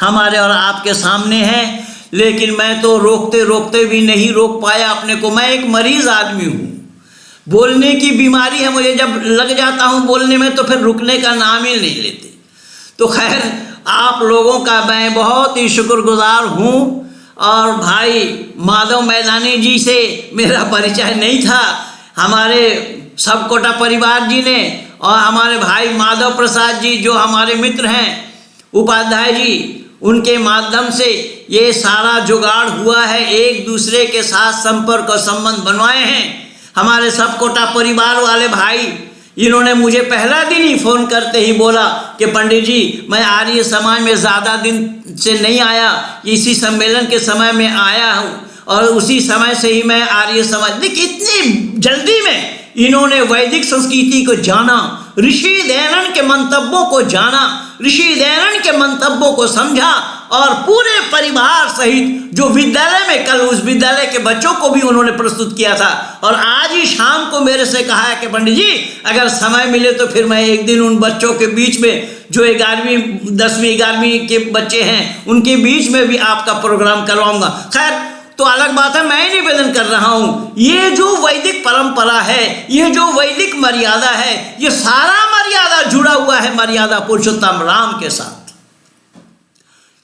B: हमारे और आपके सामने है। लेकिन मैं तो रोकते रोकते भी नहीं रोक पाया अपने को। मैं एक मरीज आदमी हूँ, बोलने की बीमारी है मुझे। जब लग जाता हूँ बोलने में तो फिर रुकने का नाम ही नहीं लेते। तो खैर, आप लोगों का मैं बहुत ही शुक्रगुजार हूँ। और भाई माधव मैदानी जी से मेरा परिचय नहीं था, हमारे सबकोटा परिवार जी ने और हमारे भाई माधव प्रसाद जी जो हमारे मित्र हैं, उपाध्याय जी, उनके माध्यम से ये सारा जुगाड़ हुआ है। एक दूसरे के साथ संपर्क और संबंध बनवाए हैं। हमारे सबकोटा परिवार वाले भाई, इन्होंने मुझे पहला दिन ही फ़ोन करते ही बोला कि पंडित जी, मैं आर्य समाज में ज़्यादा दिन से नहीं आया, इसी सम्मेलन के समय में आया हूँ और उसी समय से ही मैं आर्य समाज। देखिए, इतनी जल्दी में इन्होंने वैदिक संस्कृति को जाना, ऋषि दयानंद के मंतव्यों को जाना, ऋषि दयानंद के मंतव्यों को समझा और पूरे परिवार सहित जो विद्यालय में कल उस विद्यालय के बच्चों को भी उन्होंने प्रस्तुत किया था। और आज ही शाम को मेरे से कहा है कि पंडित जी, अगर समय मिले तो फिर मैं एक दिन उन बच्चों के बीच में जो 11वीं 10वीं 11वीं के बच्चे हैं उनके बीच में भी आपका प्रोग्राम करवाऊंगा। खैर, तो अलग बात है, मैं निवेदन कर रहा हूं, ये जो वैदिक परंपरा है, ये जो वैदिक मर्यादा है, ये सारा मर्यादा जुड़ा हुआ है मर्यादा पुरुषोत्तम राम के साथ।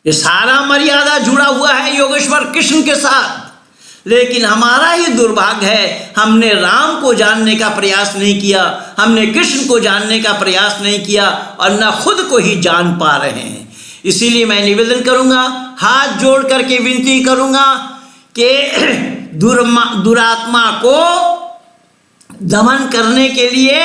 B: ये सारा मर्यादा जुड़ा हुआ है योगेश्वर कृष्ण के साथ। लेकिन हमारा ही दुर्भाग्य है, हमने राम को जानने का प्रयास नहीं किया, हमने कृष्ण को जानने का प्रयास नहीं किया और न खुद को ही जान पा रहे हैं। इसीलिए मैं निवेदन करूंगा, हाथ जोड़ करके विनती करूंगा कि दुरात्मा को दमन करने के लिए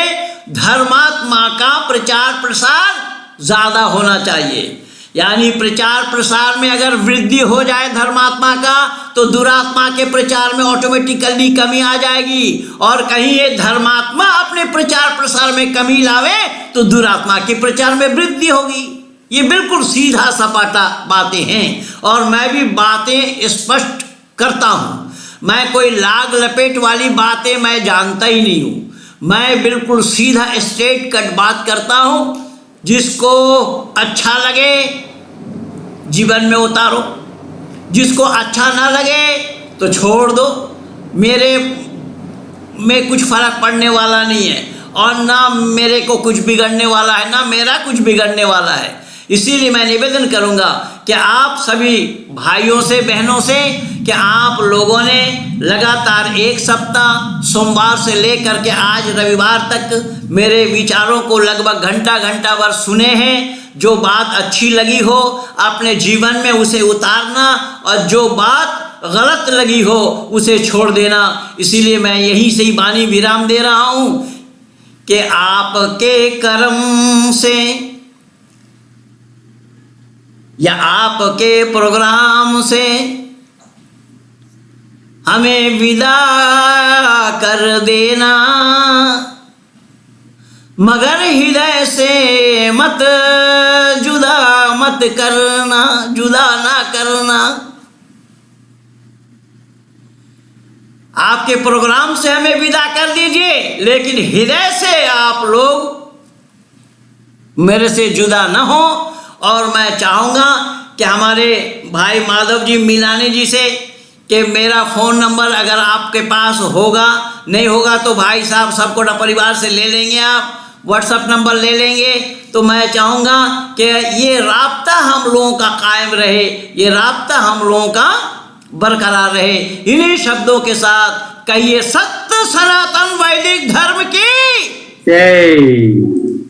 B: धर्मात्मा का प्रचार प्रसार ज्यादा होना चाहिए। यानी प्रचार प्रसार में अगर वृद्धि हो जाए धर्मात्मा का, तो दुरात्मा के प्रचार में ऑटोमेटिकली कमी आ जाएगी। और कहीं ये धर्मात्मा अपने प्रचार प्रसार में कमी लावे तो दुरात्मा के प्रचार में वृद्धि होगी। ये बिल्कुल सीधा सपाटा बातें हैं और मैं भी बातें स्पष्ट करता हूँ। मैं कोई लाग लपेट वाली बातें मैं जानता ही नहीं हूँ। मैं बिल्कुल सीधा स्ट्रेट कट बात करता हूँ। जिसको अच्छा लगे जीवन में उतारो, जिसको अच्छा ना लगे तो छोड़ दो। मेरे में कुछ फर्क पड़ने वाला नहीं है और ना मेरे को कुछ बिगड़ने वाला है, ना मेरा कुछ बिगड़ने वाला है। इसीलिए मैं निवेदन करूंगा कि आप सभी भाइयों से, बहनों से, कि आप लोगों ने लगातार एक सप्ताह सोमवार से लेकर के आज रविवार तक मेरे विचारों को लगभग घंटा भर सुने हैं। जो बात अच्छी लगी हो अपने जीवन में उसे उतारना और जो बात गलत लगी हो उसे छोड़ देना। इसीलिए मैं यहीं से ही वाणी विराम दे रहा हूँ कि आपके कर्म से या आपके प्रोग्राम से हमें विदा कर देना, मगर हृदय से मत जुदा मत करना, जुदा ना करना। आपके प्रोग्राम से हमें विदा कर दीजिए, लेकिन हृदय से आप लोग मेरे से जुदा न हो। और मैं चाहूँगा कि हमारे भाई माधव जी मिलानी जी से कि मेरा फ़ोन नंबर अगर आपके पास होगा, नहीं होगा तो भाई साहब सबकोटा परिवार से ले लेंगे, आप व्हाट्सएप नंबर ले लेंगे। तो मैं चाहूँगा कि ये राब्ता हम लोगों का कायम रहे, ये राब्ता हम लोगों का बरकरार रहे। इन्हीं शब्दों के साथ कहिए, सत्य सनातन वैदिक धर्म की
C: जय।